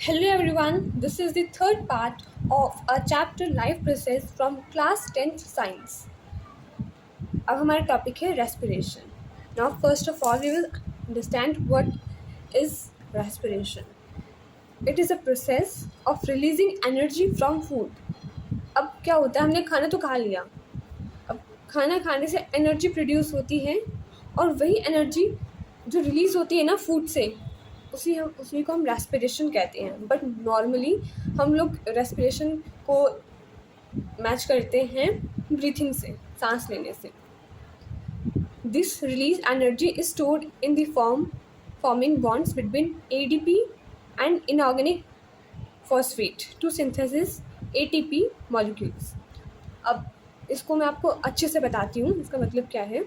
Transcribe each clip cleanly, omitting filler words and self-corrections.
Hello everyone, this is the third part of our chapter Life Process from class 10th Science. अब हमारा topic है respiration. Now first of all we will understand what is respiration. It is a process of releasing energy from food. अब क्या होता है, हमने खाना तो खा लिया, अब खाना खाने से एनर्जी प्रोड्यूस होती है और वही एनर्जी जो रिलीज़ होती है ना फूड से, उसी को हम रेस्पिरेशन कहते हैं. बट नॉर्मली हम लोग रेस्पिरेशन को मैच करते हैं ब्रीथिंग से, सांस लेने से. This release energy is stored in the forming bonds between ADP and inorganic phosphate to synthesis ATP molecules. अब इसको मैं आपको अच्छे से बताती हूँ, इसका मतलब क्या है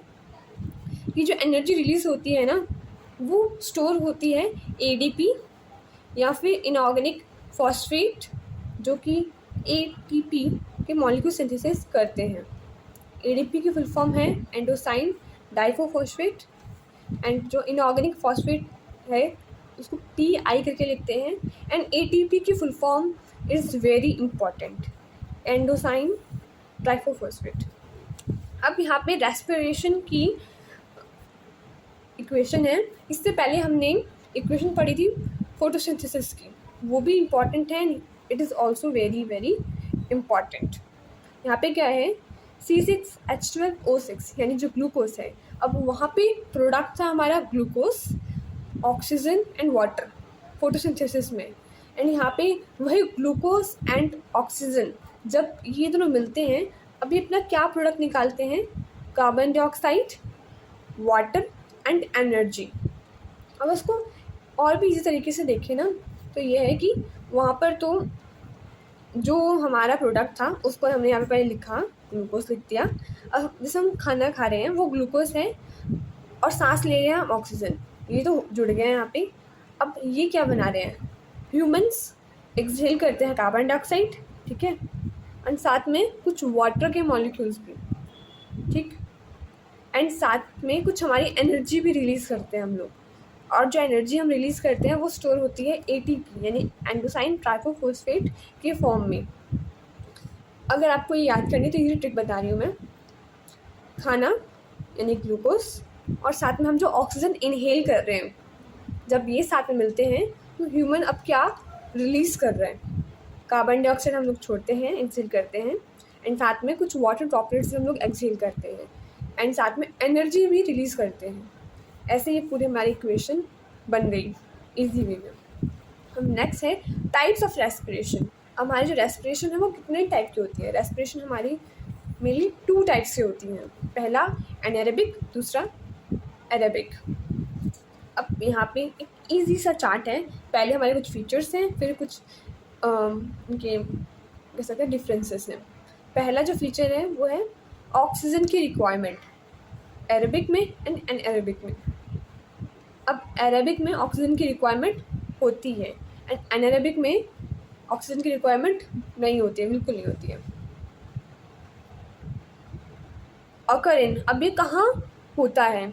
कि जो एनर्जी रिलीज होती है ना, वो स्टोर होती है एडीपी या फिर इनऑर्गेनिक फॉस्फेट, जो कि एटीपी के मॉलिक्यूल सिंथेसिस करते हैं. एडीपी की फुल फॉर्म है एंडोसाइन डाइफोफॉस्फेट, एंड जो इनऑर्गेनिक फॉस्फेट है उसको टीआई करके लिखते हैं. एंड एटीपी की full form is very important, adenosine diphosphate. अब यहाँ पे रेस्पिरेशन की इक्वेशन है. इससे पहले हमने इक्वेशन पढ़ी थी फोटोसिंथेसिस की, वो भी इम्पॉर्टेंट है. It is also very very important. यहाँ पे क्या है, C6H12O6 यानी जो ग्लूकोज है. अब वहाँ पे प्रोडक्ट था हमारा glucose, oxygen and water photosynthesis में. एंड यहाँ पे वही ग्लूकोज एंड ऑक्सीजन जब ये दोनों मिलते हैं, अभी अपना क्या प्रोडक्ट निकालते हैं, carbon dioxide, water and energy. अब उसको और भी इसी तरीके से देखें ना, तो ये है कि वहाँ पर तो जो हमारा प्रोडक्ट था उस पर हमने यहाँ पे पहले लिखा, ग्लूकोज लिख दिया. अब जैसे हम खाना खा रहे हैं वो ग्लूकोज है, और सांस ले रहे हैं हम ऑक्सीजन, ये तो जुड़ गए हैं यहाँ पे. अब ये क्या बना रहे हैं, ह्यूमंस एक्सहेल करते हैं कार्बन डाइऑक्साइड, ठीक है, एंड साथ में कुछ वाटर के मॉलिक्यूल्स भी, ठीक, एंड साथ में कुछ हमारी एनर्जी भी रिलीज़ करते हैं हम लोग. और जो एनर्जी हम रिलीज़ करते हैं वो स्टोर होती है एटीपी यानी एंडोसाइन ट्राइफोफॉस्फेट के फॉर्म में. अगर आपको ये याद करनी तो ये ट्रिक बता रही हूँ मैं. खाना यानी ग्लूकोज और साथ में हम जो ऑक्सीजन इनहेल कर रहे हैं, जब ये साथ में मिलते हैं तो ह्यूमन अब क्या रिलीज़ कर रहे हैं, कार्बन डाइऑक्साइड हम लोग छोड़ते हैं, इंहेल करते हैं, एंड साथ में कुछ वाटर ड्रॉपलेट्स हम लोग एक्सहेल करते हैं, एंड साथ में एनर्जी भी रिलीज़ करते हैं. ऐसे ये पूरी हमारी इक्वेशन बन गई इजी वे में. हम नेक्स्ट है टाइप्स ऑफ रेस्पिरेशन. हमारी जो रेस्पिरेशन है वो कितने टाइप की होती है. रेस्पिरेशन हमारी मेनली 2 टाइप्स की होती हैं. पहला एनारोबिक, दूसरा एरोबिक. अब यहाँ पे एक इजी सा चार्ट है. पहले हमारे कुछ फीचर्स हैं, फिर कुछ उनके कह सकते हैं डिफरेंसेस हैं. पहला जो फीचर है वो है ऑक्सीजन की रिक्वायरमेंट, एरोबिक में एंड एनारोबिक में. अब एरोबिक में ऑक्सीजन की रिक्वायरमेंट होती है एंड एनारोबिक में ऑक्सीजन की रिक्वायरमेंट नहीं होती है, बिल्कुल नहीं होती है. ऑकरिन, अब ये कहाँ होता है,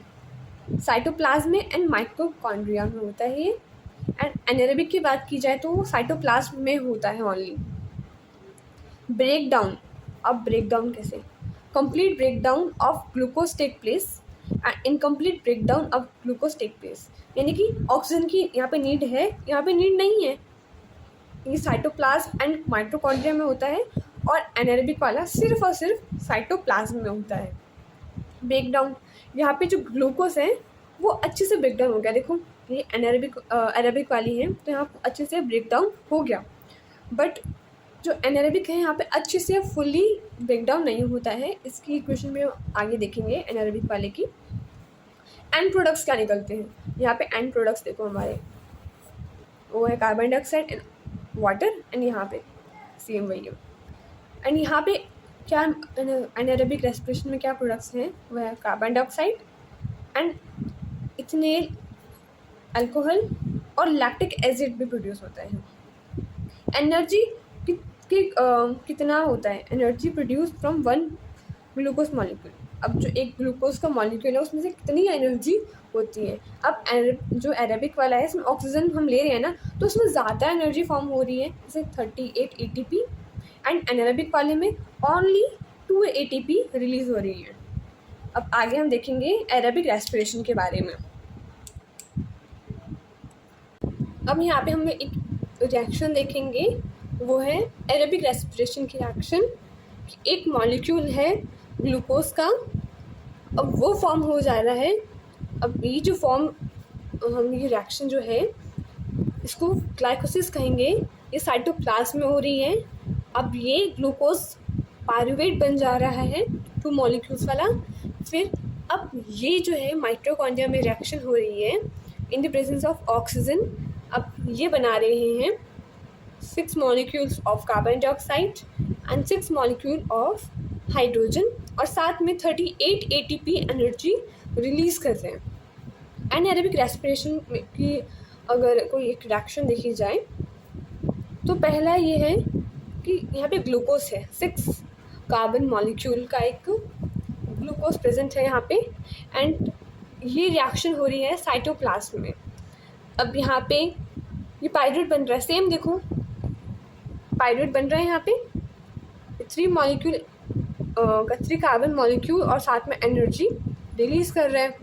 साइटोप्लाज्म में एंड माइटोकॉन्ड्रिया में होता है ये. एंड एनारोबिक की बात की जाए तो वो साइटोप्लाज्म में होता है ओनली. ब्रेक डाउन, अब ब्रेक डाउन कैसे, complete break down of glucose take place and incomplete break down of glucose take place. यानी कि ऑक्सीजन की यहाँ पे नीड है, यहाँ पे नीड नहीं है. ये साइटोप्लाज्म एंड माइटोकॉन्ड्रिया में होता है और एनारोबिक वाला सिर्फ और सिर्फ साइटोप्लाज्म में होता है. ब्रेक डाउन, यहाँ पे जो ग्लूकोज है वो अच्छे से ब्रेक डाउन हो गया. देखो ये एनारोबिक वाली है तो यहाँ अच्छे से ब्रेक डाउन हो गया. बट जो एनारोबिक है यहाँ पे अच्छे से फुली ब्रेक डाउन नहीं होता है. इसकी इक्वेशन में आगे देखेंगे एनारोबिक वाले की. एंड प्रोडक्ट्स क्या निकलते हैं, यहाँ पे एंड प्रोडक्ट्स देखो हमारे, वो है carbon dioxide and water, and यहाँ पे सेम वही है. एंड यहाँ पे क्या एनारोबिक रेस्पिरेशन में क्या प्रोडक्ट्स हैं, वो है carbon dioxide and ethanol, alcohol और लैक्टिक एसिड भी प्रोड्यूस होता है. एनर्जी कितना होता है, energy produce from 1 glucose molecule. अब जो एक ग्लूकोज का मॉलिक्यूल है उसमें से कितनी एनर्जी होती है। अब जो एरेबिक वाला है इसमें ऑक्सीजन हम ले रहे हैं ना, तो उसमें ज़्यादा एनर्जी फॉर्म हो रही है, जैसे 38 ATP, एंड एनारोबिक वाले में ओनली 2 ATP रिलीज़ हो रही है। अब आगे हम देखेंगे एरेबिक रेस्पिरेशन के बारे में। अब यहाँ पे हम एक रिएक्शन देखेंगे, वो है एरेबिक रेस्पिरेशन की रिएक्शन। एक मॉलिक्यूल है ग्लूकोज का, अब वो फॉर्म हो जा रहा है। अब ये जो ये रिएक्शन जो है इसको ग्लाइकोसिस कहेंगे। ये साइटोप्लाज्म में हो रही है। अब ये ग्लूकोज पायरूवेट बन जा रहा है 2 मॉलिक्यूल्स वाला। फिर अब ये जो है माइटोकॉन्ड्रिया में रिएक्शन हो रही है in the presence of oxygen. अब ये बना रहे हैं 6 molecules of carbon dioxide and 6 molecule of hydrogen, और साथ में 38 ATP एनर्जी रिलीज़ कर रहे हैं। एनारोबिक रेस्पिरेशन की अगर कोई एक रिएक्शन देखी जाए तो पहला ये है कि यहाँ पे ग्लूकोज है, 6 कार्बन मॉलिक्यूल का एक ग्लूकोज प्रेजेंट है यहाँ पे, एंड ये रिएक्शन हो रही है साइटोप्लाज्म में। अब यहाँ पे ये पायरूवेट बन रहा है, सेम देखो पायरूवेट बन रहा है यहाँ पे 3 कार्बन मॉलिक्यूल और साथ में एनर्जी रिलीज़ कर रहे हैं।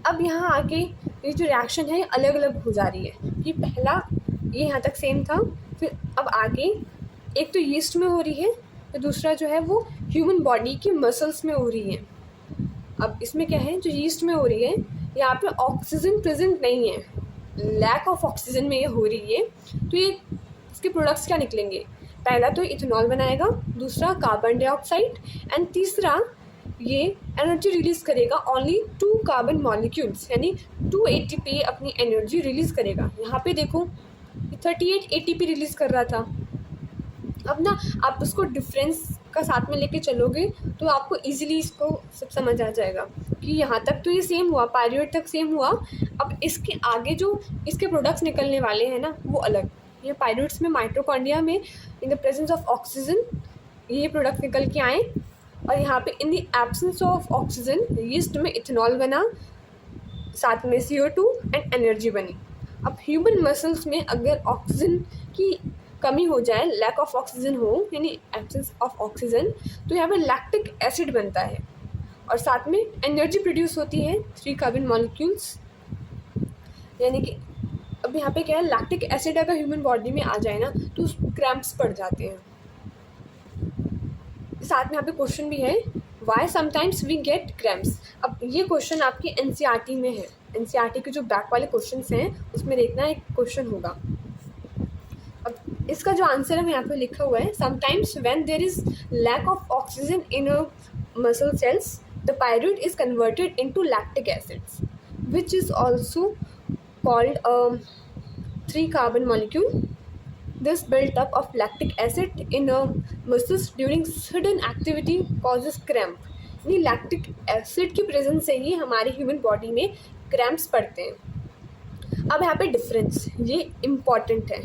अब यहाँ आके ये जो रिएक्शन है अलग अलग हो जा रही है कि पहला ये यहाँ तक सेम था, फिर अब आगे एक तो यीस्ट में हो रही है, तो दूसरा जो है वो ह्यूमन बॉडी की मसल्स में हो रही है। अब इसमें क्या है, जो यीस्ट में हो रही है यहाँ पे ऑक्सीजन प्रेजेंट नहीं है, लैक ऑफ ऑक्सीजन में ये हो रही है। तो ये इसके प्रोडक्ट्स क्या निकलेंगे, पहला तो इथेनॉल बनाएगा, दूसरा कार्बन डाइऑक्साइड, एंड तीसरा ये एनर्जी रिलीज़ करेगा ओनली 2 कार्बन मॉलिक्यूल्स, यानी 2 ATP अपनी एनर्जी रिलीज़ करेगा। यहाँ पे देखो 38 ATP रिलीज़ कर रहा था। अब ना आप उसको डिफरेंस का साथ में लेके चलोगे तो आपको इजीली इसको सब समझ आ जाएगा कि यहाँ तक तो ये सेम हुआ, पायरूवेट तक सेम हुआ। अब इसके आगे जो इसके प्रोडक्ट्स निकलने वाले हैं ना वो अलग। ये पायरूवेट्स में माइटोकॉन्ड्रिया में in the presence of oxygen ये प्रोडक्ट निकल के आए, और यहाँ पे in the absence of oxygen yeast में इथेनॉल बना, साथ में CO2 एंड एनर्जी बनी। अब ह्यूमन मसल्स में अगर ऑक्सीजन की कमी हो जाए, लैक ऑफ ऑक्सीजन हो यानी एब्सेंस ऑफ ऑक्सीजन, तो यहाँ पे लैक्टिक एसिड बनता है और साथ में एनर्जी प्रोड्यूस होती है 3 कार्बन मॉलिक्यूल्स। यानी कि अब यहाँ पे क्या है, लैक्टिक एसिड अगर ह्यूमन बॉडी में आ जाए ना तो क्रैम्प्स पड़ जाते हैं। साथ में यहाँ पे क्वेश्चन भी है, why sometimes we get cramps. अब ये क्वेश्चन आपकी NCERT में है, NCERT के जो बैक वाले क्वेश्चंस हैं उसमें देखना एक क्वेश्चन होगा। अब इसका जो आंसर है यहाँ पे लिखा हुआ है, sometimes when there is lack of oxygen in muscle cells the pyruvate is converted into lactic acids which is also called 3 carbon molecule. This built up of lactic acid in muscles during sudden activity causes cramp. यानी lactic acid की presence से ही हमारे human body में cramps पड़ते हैं। अब यहाँ पे डिफरेंस ये इम्पॉर्टेंट है,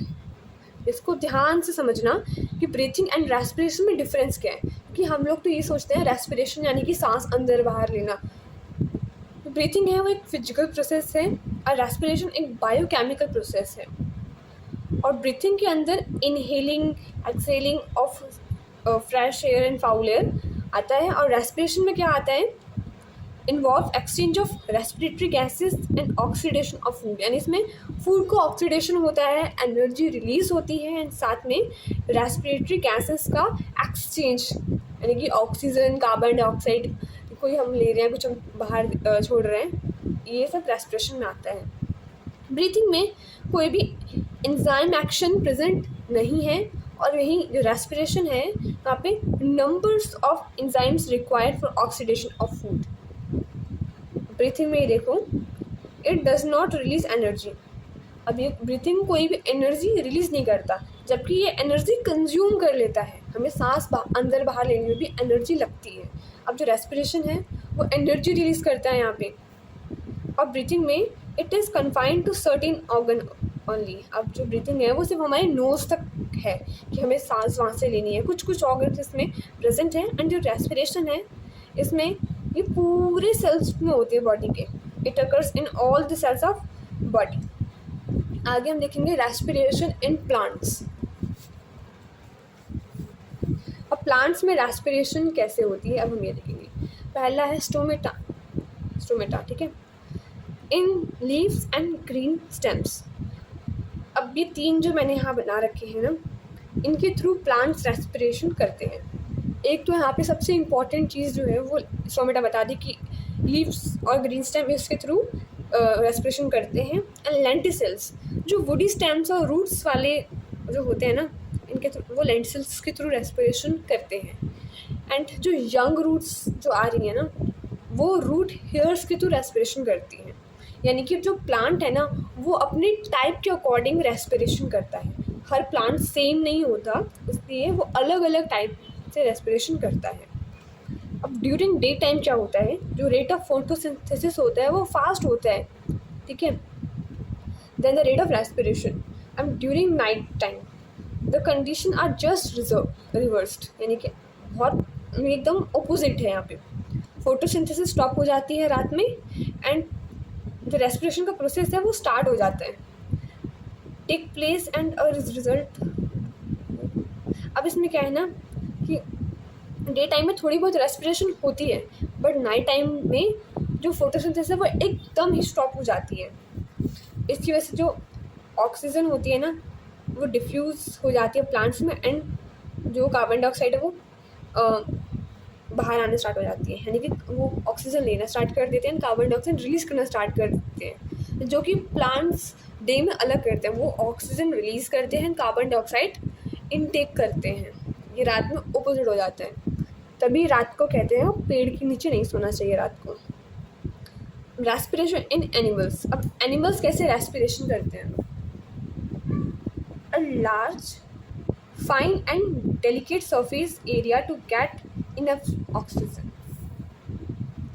इसको ध्यान से समझना कि ब्रीथिंग एंड रेस्पिरेशन में डिफरेंस क्या है। क्योंकि हम लोग तो ये सोचते हैं रेस्पिरेशन यानी कि सांस अंदर बाहर लेना, ब्रीथिंग है वो एक फिजिकल प्रोसेस है और रेस्पिरेशन एक बायोकेमिकल प्रोसेस है। और ब्रीथिंग के अंदर inhaling exhaling of fresh air and foul air आता है, और रेस्पिरेशन में क्या आता है, involve exchange of respiratory gases and oxidation of food. यानी इसमें फूड को ऑक्सीडेशन होता है, एनर्जी रिलीज होती है, एंड साथ में रेस्पिरेटरी गैसेस का एक्सचेंज यानी कि ऑक्सीजन कार्बन डाइऑक्साइड कोई हम ले रहे हैं, कुछ हम बाहर छोड़ रहे हैं, ये सब रेस्पिरेशन में आता है। ब्रीथिंग में कोई भी एंजाइम एक्शन प्रेजेंट नहीं है, और यही जो रेस्पिरेशन है वहाँ पे numbers of enzymes required for oxidation of food. Breathing में देखो, it does not release energy. अब ये ब्रीथिंग कोई भी एनर्जी रिलीज नहीं करता, जबकि ये एनर्जी कंज्यूम कर लेता है। हमें सांस अंदर बाहर लेने में भी एनर्जी लगती है। अब जो रेस्पिरेशन है वो एनर्जी रिलीज करता है यहाँ पे। और ब्रीथिंग में it is confined to certain organ only. अब जो ब्रीथिंग है वो सिर्फ हमारे नोज तक है कि हमें सांस वहाँ से लेनी है, कुछ कुछ ऑर्गन्स इसमें प्रेजेंट है। एंड जो रेस्पिरेशन है इसमें ये पूरे सेल्स में होती है बॉडी के. It occurs in all the cells of body. आगे हम देखेंगे रेस्पिरेशन इन प्लांट्स. अब प्लांट्स में रेस्पिरेशन कैसे होती है अब हम ये देखेंगे. पहला है स्टोमेटा. ठीक है. In leaves and green stems. अब ये 3 जो मैंने यहाँ बना रखे हैं ना, इनके थ्रू प्लांट्स रेस्पिरेशन करते हैं. एक तो यहाँ पे सबसे इम्पॉर्टेंट चीज़ जो है वो स्टोमेटा बता दी कि लीव्स और ग्रीन स्टेम इसके थ्रू रेस्पिरेशन करते हैं. एंड लेंटिसल्स जो वुडी स्टेम्स और रूट्स वाले जो होते हैं ना, इनके थ्रू वो लेंटिसल्स के थ्रू रेस्पिरेशन करते हैं. एंड जो यंग रूट्स जो आ रही है ना, वो रूट हेयर्स के थ्रू रेस्पिरेशन करती हैं. यानी कि जो प्लांट है ना, वो अपने टाइप के अकॉर्डिंग रेस्पिरेशन करता है. हर प्लांट सेम नहीं होता, इसलिए वो अलग अलग टाइप से रेस्पिरेशन करता है. अब ड्यूरिंग डे टाइम क्या होता है, जो रेट ऑफ फोटोसिंथेसिस होता है वो फास्ट होता है. ठीक है. Then the rate of respiration. And during night time the condition are just reversed. यानी कि बहुत एकदम अपोजिट है. यहाँ पे फोटोसिंथेसिस स्टॉप हो जाती है रात में एंड जो रेस्पिरेशन का प्रोसेस है वो स्टार्ट हो जाता है, take place and a result. अब इसमें क्या है ना कि डे टाइम में थोड़ी बहुत रेस्पिरेशन होती है, बट नाइट टाइम में जो फोटोसिंथेसिस है वो एकदम ही स्टॉप हो जाती है. इसकी वजह से जो ऑक्सीजन होती है ना, वो डिफ्यूज़ हो जाती है प्लांट्स में एंड जो कार्बन डाइऑक्साइड है वो बाहर आने स्टार्ट हो जाती है. यानी कि वो ऑक्सीजन लेना स्टार्ट कर देते हैं एंड कार्बन डाइऑक्साइड रिलीज़ करना स्टार्ट कर देते हैं, जो कि प्लांट्स डे में अलग करते हैं. वो ऑक्सीजन रिलीज़ करते हैं, कार्बन डाइऑक्साइड इनटेक करते हैं. ये रात में अपोजिट हो जाता है. तभी रात को कहते हैं पेड़ के नीचे नहीं सोना चाहिए रात को. Respiration in animals. अब एनिमल्स कैसे रेस्पिरेशन करते हैं. A large fine and delicate surface area to get enough oxygen.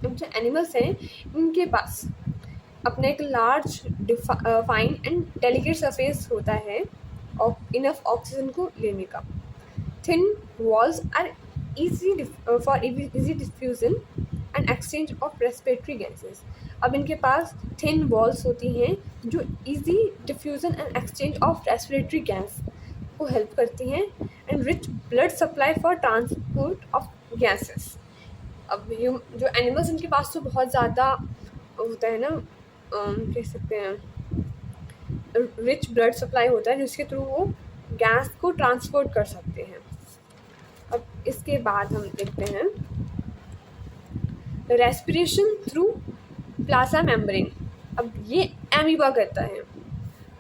जो एनिमल्स हैं इनके पास अपना एक large fine and delicate surface होता है और इनफ ऑक्सीजन को लेने का. Thin walls are for easy diffusion and exchange of respiratory gases. अब इनके पास थिन वॉल्स होती हैं जो easy diffusion and exchange of respiratory gas को हेल्प करती हैं and rich blood supply for transport of gases. अब जो एनिमल्स इनके पास तो बहुत ज़्यादा होता है ना, कह सकते हैं रिच ब्लड सप्लाई होता है जिसके थ्रू वो गैस को ट्रांसपोर्ट कर सकते हैं. अब इसके बाद हम देखते हैं रेस्पिरेशन थ्रू प्लाज्मा मेम्ब्रेन. अब ये एमीबा करता है.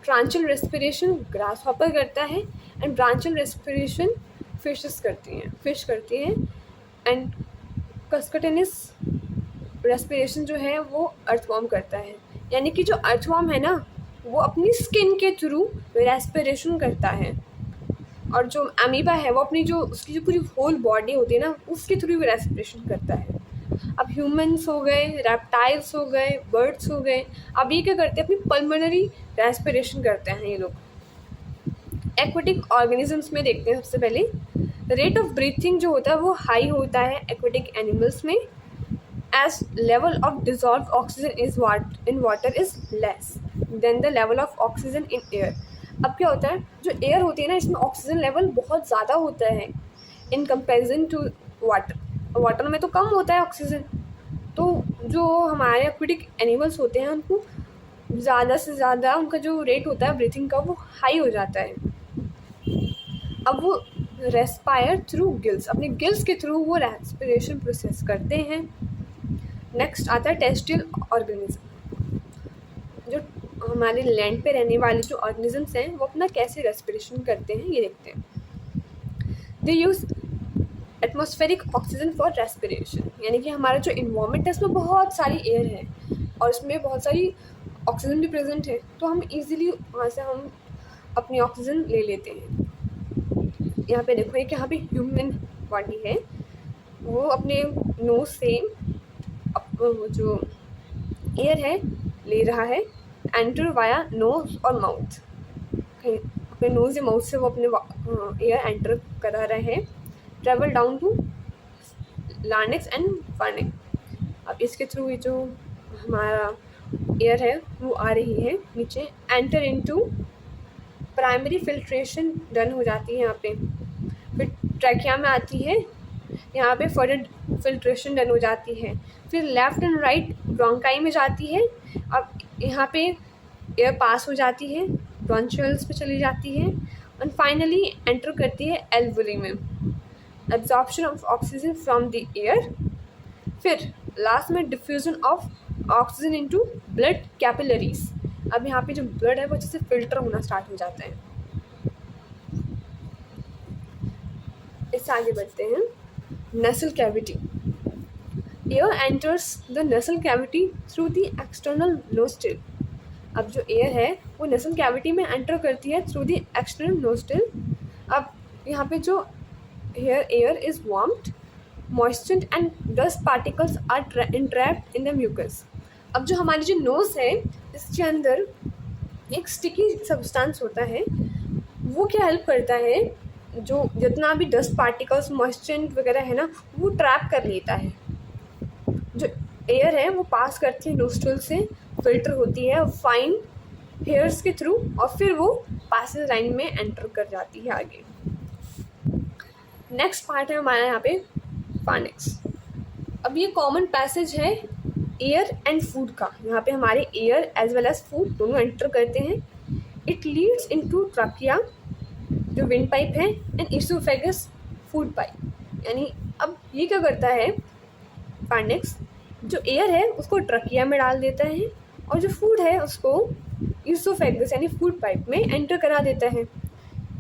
ट्रांचल रेस्पिरेशन ग्रास हॉपर करता है एंड ब्रांचल रेस्पिरेशन फिश करती हैं एंड कस्कटेनिस रेस्पिरेशन जो है वो अर्थवॉर्म करता है. यानी कि जो अर्थवॉर्म है ना, वो अपनी स्किन के थ्रू रेस्पिरेशन करता है और जो अमीबा है वो अपनी जो उसकी जो पूरी होल बॉडी होती है ना, उसके थ्रू भी रेस्पिरेशन करता है. अब ह्यूमंस हो गए, रेप्टाइल्स हो गए, बर्ड्स हो गए, अब ये क्या करते हैं, अपनी पल्मोनरी रेस्पिरेशन करते हैं ये लोग. एक्वेटिक ऑर्गेनिजम्स में देखते हैं सबसे पहले रेट ऑफ ब्रीथिंग जो होता है वो हाई होता है एक्वेटिक एनिमल्स में, as level of dissolve oxygen in water is less than the level of oxygen in air. अब क्या होता है, जो एयर होती है ना, इसमें ऑक्सीजन लेवल बहुत ज़्यादा होता है in comparison to water. Water में तो कम होता है ऑक्सीजन, तो जो हमारे एक्वेटिक एनिमल्स होते हैं उनको ज़्यादा से ज़्यादा उनका जो रेट होता है ब्रीथिंग का वो हाई हो जाता है. अब वो रेस्पायर थ्रू गिल्स, अपने गिल्स के थ्रू वो रेस्पिरेशन प्रोसेस करते हैं. नेक्स्ट आता है टेरेस्ट्रियल ऑर्गेनिज्म. जो हमारे लैंड पे रहने वाले जो ऑर्गेनिजम्स हैं वो अपना कैसे रेस्पिरेशन करते हैं ये देखते हैं. They use atmospheric oxygen for respiration. यानी कि हमारा जो इन्वायरमेंट है उसमें बहुत सारी एयर है और उसमें बहुत सारी ऑक्सीजन भी प्रेजेंट है, तो हम इजीली वहाँ से हम अपनी ऑक्सीजन ले लेते हैं. यहाँ पे देखो कि यहाँ पे ह्यूमन बॉडी है, वो अपने नोज से जो एयर है ले रहा है, एंटर वाया नोज और माउथ. अपने नोज या माउथ से वो अपने एयर एंटर करा रहे हैं, ट्रेवल डाउन टू लार्निक्स एंड फार्निक्स। अब इसके थ्रू ये जो हमारा एयर है वो आ रही है नीचे, enter into primary filtration done हो जाती है यहाँ पे, फिर ट्रैकिया में आती है, यहाँ पे फर्दर फिल्ट्रेशन डन हो जाती है, फिर लेफ़्ट एंड राइट ब्रोंकाई में जाती है। अब यहाँ पे एयर पास हो जाती है, ब्रोंशियल्स पे चली जाती है एंड फाइनली एंटर करती है एल्वुली में, absorption of oxygen from the air, फिर लास्ट में diffusion of oxygen into blood capillaries. अब यहाँ पे जो ब्लड है वो अच्छे से फिल्टर होना स्टार्ट हो जाता है। इससे आगे बढ़ते हैं, नसल कैविटी। एयर एंटर्स द नसल cavity through the external nostril. अब जो एयर है वो नसल कैविटी में एंटर करती है थ्रू द एक्सटर्नल नोस्ट्रिल। अब यहाँ पे जो air is warmed, moisture and dust particles are entrapped in the mucus. अब जो हमारी जो नोज़ है इसके अंदर एक स्टिकी सब्सटेंस होता है, वो क्या हेल्प करता है, जो जितना भी डस्ट पार्टिकल्स मॉइस्चर वगैरह है ना वो ट्रैप कर लेता है। जो एयर है वो पास करती है नोस्ट्रल से, फिल्टर होती है फाइन हेयर्स के थ्रू और फिर वो पासेज लाइन में एंटर कर जाती है आगे। नेक्स्ट पार्ट है हमारा यहाँ पे फार्निक्स। अब ये कॉमन पैसेज है एयर एंड फूड का, यहाँ पे हमारे air as well as food दोनों एंटर करते हैं। इट लीड्स इनटू ट्रकिया जो विंड पाइप है एंड इसोफेगस फूड पाइप। यानी अब ये क्या करता है फार्निक्स, जो एयर है उसको ट्रकिया में डाल देता है और जो फूड है उसको इसोफेगस यानी फूड पाइप में एंटर करा देता है।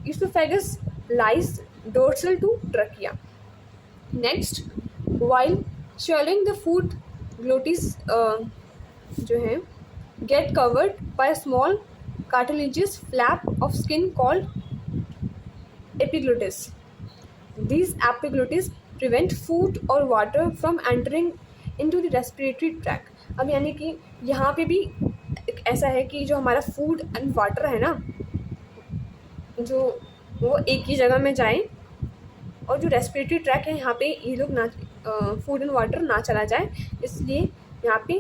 Oesophagus lies dorsal to trachea. Next, while swallowing the food, glottis जो है get covered by a small cartilaginous flap of skin called epiglottis. These epiglottis prevent food or water from entering into the respiratory tract. अब यानी कि यहाँ पे भी एक ऐसा है कि जो हमारा फूड एंड वाटर है ना, जो वो एक ही जगह में जाए और जो रेस्पिरेटरी ट्रैक है यहाँ पे ये लोग ना फूड एंड वाटर ना चला जाए, इसलिए यहाँ पे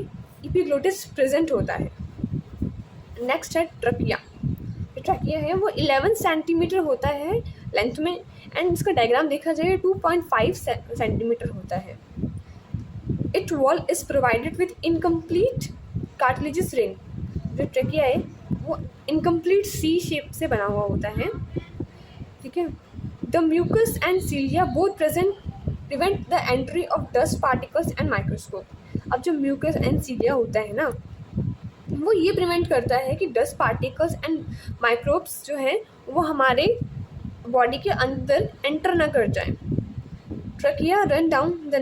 एपिग्लोटिस प्रेजेंट होता है। नेक्स्ट है ट्रकिया। ट्रकिया है वो 11 सेंटीमीटर होता है लेंथ में एंड इसका डायग्राम देखा जाए 2.5 सेंटीमीटर होता है। It wall is provided with incomplete cartilaginous ring. जो ट्रकिया है वो इनकम्प्लीट सी शेप से बना हुआ होता है, ठीक है। The mucus and cilia both prevent the entry of dust particles and microscope. अब जो म्यूकस एंड सीलिया होता है ना वो ये प्रिवेंट करता है कि डस्ट पार्टिकल्स एंड माइक्रोब्स जो हैं वो हमारे बॉडी के अंदर एंटर ना कर जाए। Trachea run down the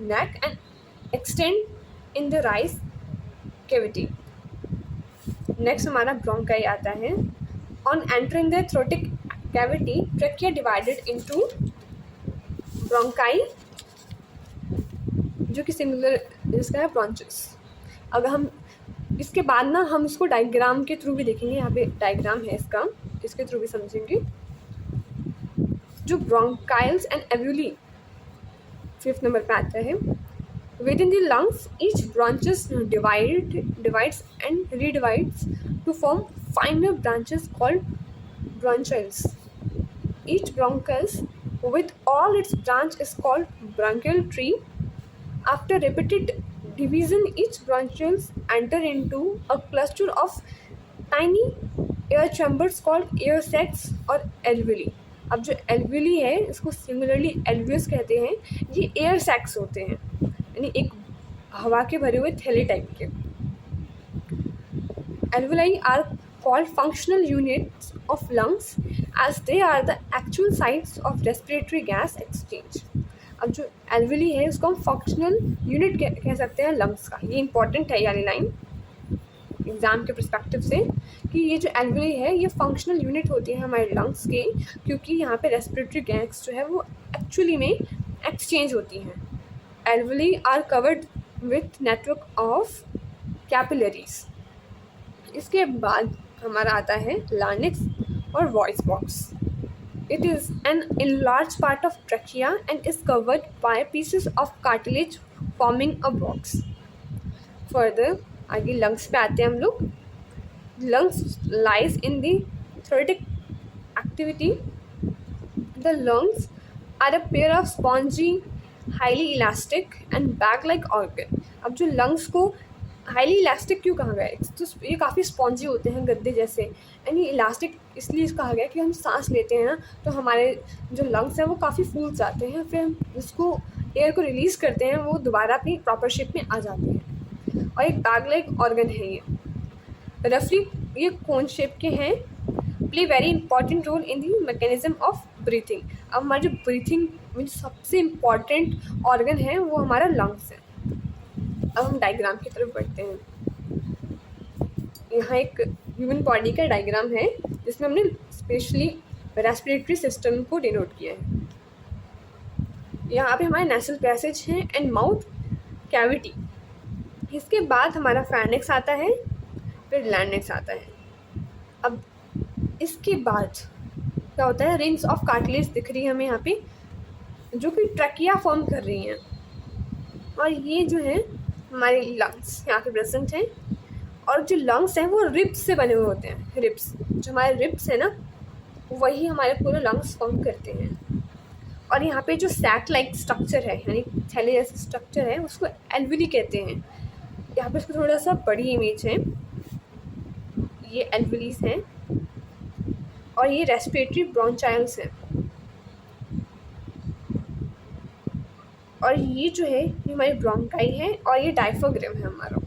neck and extend in the rice cavity. Next हमारा ब्रोंकाई आता है। On entering the thoracic cavity, trachea divided into bronchi जो कि सिमिलर इसका है ब्रोंचस। अगर हम इसके बाद ना हम इसको डायग्राम के थ्रू भी देखेंगे, यहाँ पे डायग्राम है इसका, इसके थ्रू भी समझेंगे। जो ब्रोंकाइल्स एंड एल्वुली 5th नंबर पे आता है। Within the lungs each branches divides and redivides to form finer branches called bronchioles. Each bronchus with all its branch is called bronchial tree. After repeated division, each bronchioles enter into a cluster of tiny air chambers called air sacs और alveoli. अब जो alveoli है इसको similarly alveolus कहते हैं। ये air sacs होते हैं, यानी एक हवा के भरे हुए थैले टाइप के। Alveoli are called functional units of lungs as they are the actual sites of respiratory gas exchange. अब जो alveoli है उसको हम फंक्शनल यूनिट कह सकते हैं लंग्स का। ये इंपॉर्टेंट है यानी लाइन एग्जाम के परस्पेक्टिव से कि ये जो alveoli है ये फंक्शनल यूनिट होती है हमारे लंग्स के, क्योंकि यहाँ पे रेस्पिरेटरी गैस जो है वो एक्चुअली में एक्सचेंज होती हैं। alveoli are covered with network of capillaries. इसके बाद हमारा आता है लार्निक्स और voice box. It is an enlarged part of trachea and is covered by pieces of cartilage forming a box. Further, आगे lungs पे आते हैं हम लोग. Lungs lies in the thoracic activity. The lungs are a pair of spongy, highly elastic and bag-like organ. अब जो lungs को highly elastic क्यों कहा गया है, तो ये काफ़ी स्पॉन्जी होते हैं गद्दे जैसे, एंड ये इलास्टिक इसलिए कहा गया कि हम सांस लेते हैं ना तो हमारे जो लंग्स हैं वो काफ़ी फूल जाते हैं, फिर हम उसको एयर को रिलीज़ करते हैं, वो दोबारा अपनी प्रॉपर शेप में आ जाते हैं. और एक बैग लाइक ऑर्गन है ये. रफली ये कोन शेप के हैं. Play very important role in the mechanism of breathing. अब हमारी जो ब्रीथिंग में सबसे इम्पॉर्टेंट ऑर्गन है वो हमारा लंग्स है. अब हम डायग्राम की तरफ बढ़ते हैं. यहाँ एक ह्यूमन बॉडी का डायग्राम है जिसमें हमने स्पेशली रेस्पिरेटरी सिस्टम को डिनोट किया है. यहाँ पे हमारे नेसल पैसेज हैं एंड माउथ कैविटी. इसके बाद हमारा फैर्निक्स आता है, फिर लैरिंक्स आता है. अब इसके बाद क्या होता है, रिंग्स ऑफ कार्टिलेज दिख रही है हमें यहाँ पे जो कि ट्रैकिया फॉर्म कर रही हैं. और ये जो है हमारे लंग्स यहाँ पे प्रेजेंट हैं. और जो लंग्स हैं वो रिब्स से बने हुए होते हैं. रिब्स, जो हमारे रिब्स हैं ना वही हमारे पूरे लंग्स फॉर्म करते हैं. और यहाँ पे जो सैक लाइक स्ट्रक्चर है यानी थैले जैसा स्ट्रक्चर है उसको एल्विली कहते हैं. यहाँ पे इसको थोड़ा सा बड़ी इमेज है. ये एल्विलीज हैं और ये रेस्पिरेटरी ब्रोंचाइल्स हैं. और ये जो है ये हमारी ब्रोंकाई है और ये डायफ्राग्राम है हमारा.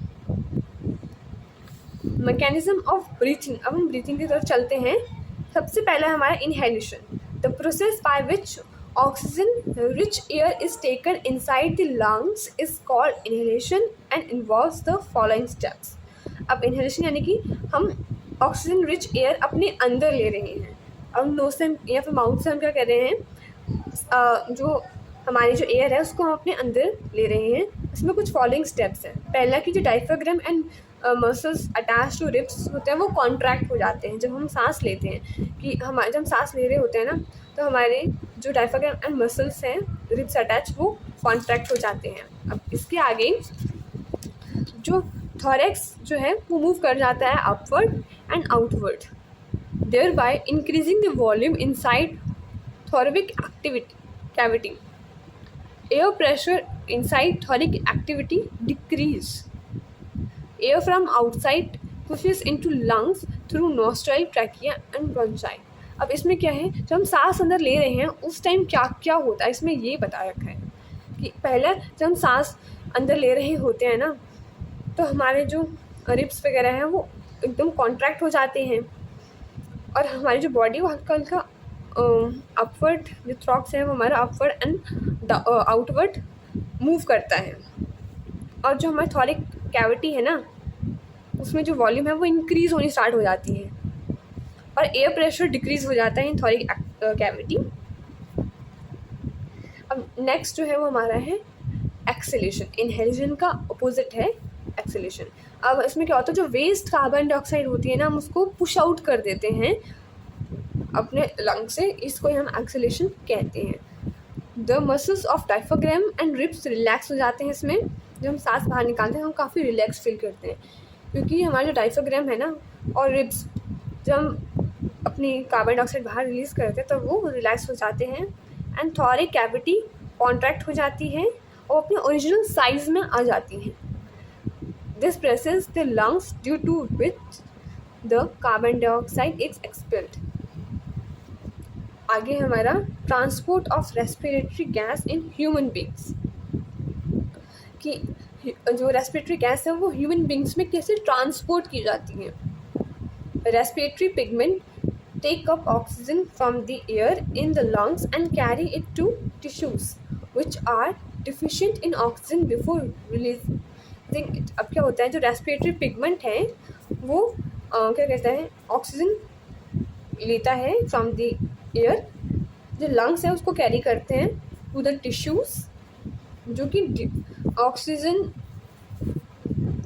Mechanism of breathing. अब हम ब्रीथिंग की तरफ चलते हैं. सबसे पहला हमारा inhalation. The process by which oxygen rich air is taken inside the lungs is called inhalation and involves the following steps. अब इनहेलेशन यानी कि हम ऑक्सीजन रिच एयर अपने अंदर ले रहे हैं. अब नोज से या फिर माउथ से हम क्या कर रहे हैं, जो हमारी जो एयर है उसको हम अपने अंदर ले रहे हैं. इसमें कुछ फॉलोइंग स्टेप्स हैं. पहला कि जो diaphragm and muscles attach to ribs होते हैं वो कॉन्ट्रैक्ट हो जाते हैं जब हम सांस लेते हैं. कि जब हम सांस ले रहे होते हैं ना तो हमारे जो डायफ्राग्राम एंड मसल्स हैं रिब्स अटैच वो कॉन्ट्रैक्ट हो जाते हैं. अब इसके आगे जो थॉरेक्स जो है वो मूव कर जाता है upward and outward, thereby increasing the volume inside thoracic cavity. Air pressure inside thoracic activity decrease. Air from outside pushes into lungs through nostril, trachea and bronchi. अब इसमें क्या है, जब हम सांस अंदर ले रहे हैं उस टाइम क्या क्या होता है इसमें ये बता रखा है कि पहले जब हम सांस अंदर ले रहे होते हैं ना तो हमारे जो रिब्स वगैरह हैं वो एकदम कॉन्ट्रैक्ट हो जाते हैं और हमारी जो बॉडी वो हल्का हल्का अपवर्ड, जो थ्रॉक्स है वो हमारा अपवर्ड एंड आउटवर्ड मूव करता है. और जो हमारी थॉरिक कैविटी है ना उसमें जो वॉल्यूम है वो इंक्रीज़ होनी स्टार्ट हो जाती है और एयर प्रेशर डिक्रीज़ हो जाता है इन थॉरिक कैविटी. अब नेक्स्ट जो है वो हमारा है एक्सेलेशन. इनहेलेशन का अपोजिट है एक्सेलेशन. अब इसमें क्या होता है, जो वेस्ट कार्बन डाइऑक्साइड होती है ना हम उसको पुश आउट कर देते हैं अपने लंग से, इसको हम एक्सेलेशन कहते हैं. The muscles of diaphragm and ribs relax हो जाते हैं. इसमें जब हम सांस बाहर निकालते हैं हम काफ़ी रिलैक्स फील करते हैं क्योंकि हमारा जो डायफ्राग्राम है ना और रिब्स जब हम अपनी कार्बन डाइऑक्साइड बाहर रिलीज़ करते हैं तो वो रिलैक्स हो जाते हैं एंड थॉरिक कैविटी कॉन्ट्रैक्ट हो जाती है और अपने ओरिजिनल साइज में आ जाती हैं. This presses the lungs due to which the carbon dioxide is expelled. आगे हमारा transport of respiratory gas in human beings, कि जो रेस्पिरेटरी गैस है वो ह्यूमन बींग्स में कैसे ट्रांसपोर्ट की जाती है. Respiratory pigment take up oxygen from the air in the lungs and carry it to tissues which are deficient in oxygen before releasing it. अब क्या होता है, जो रेस्पिरेटरी पिगमेंट है वो क्या कहता है ऑक्सीजन लेता है फ्रॉम द एयर, जो लंग्स है उसको कैरी करते हैं टू द टिश्यूज़ जो कि ऑक्सीजन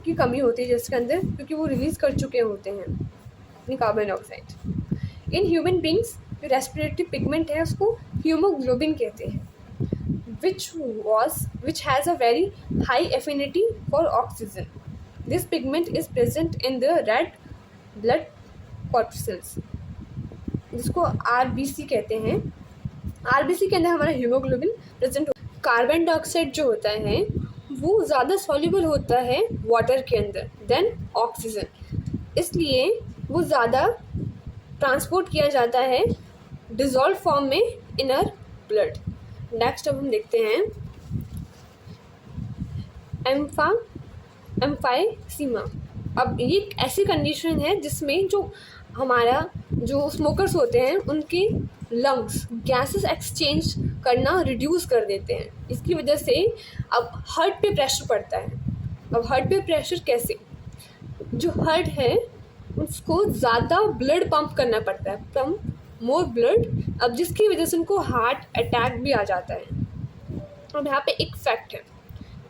की कमी होती है जिसके अंदर क्योंकि वो रिलीज़ कर चुके होते हैं अपनी कार्बन डाइऑक्साइड. इन ह्यूमन बींग्स जो रेस्पिरेटरी पिगमेंट है उसको हीमोग्लोबिन कहते हैं, which has a very high affinity for oxygen. This pigment is present in the red blood corpuscles, जिसको आरबीसी कहते हैं। आरबीसी के अंदर हमारा हीमोग्लोबिन प्रेजेंट। कार्बन डाइऑक्साइड जो होता है वो ज़्यादा सॉल्युबल होता है वाटर के अंदर देन ऑक्सीजन, इसलिए वो ज़्यादा ट्रांसपोर्ट किया जाता है डिज़ोल्व फॉर्म में इन आवर ब्लड। नेक्स्ट अब हम देखते हैं एम्फाइसीमा। अब ये एक ऐसी कंडीशन है जिसमें जो हमारा जो स्मोकर्स होते हैं उनके लंग्स गैसेस एक्सचेंज करना रिड्यूस कर देते हैं। इसकी वजह से अब हार्ट पे प्रेशर पड़ता है। अब हार्ट पे प्रेशर कैसे, जो हार्ट है उसको ज़्यादा ब्लड पंप करना पड़ता है, पंप मोर ब्लड, अब जिसकी वजह से उनको हार्ट अटैक भी आ जाता है। अब यहाँ पे एक फैक्ट है,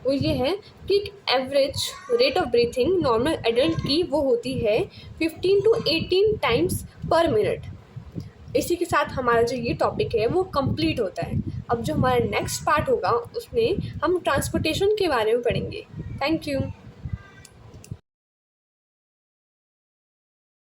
वो ये है कि average rate of breathing normal adult की वो होती है 15 to 18 टाइम्स पर मिनट। इसी के साथ हमारा जो ये टॉपिक है वो कंप्लीट होता है। अब जो हमारा नेक्स्ट पार्ट होगा उसमें हम ट्रांसपोर्टेशन के बारे में पढ़ेंगे। Thank you.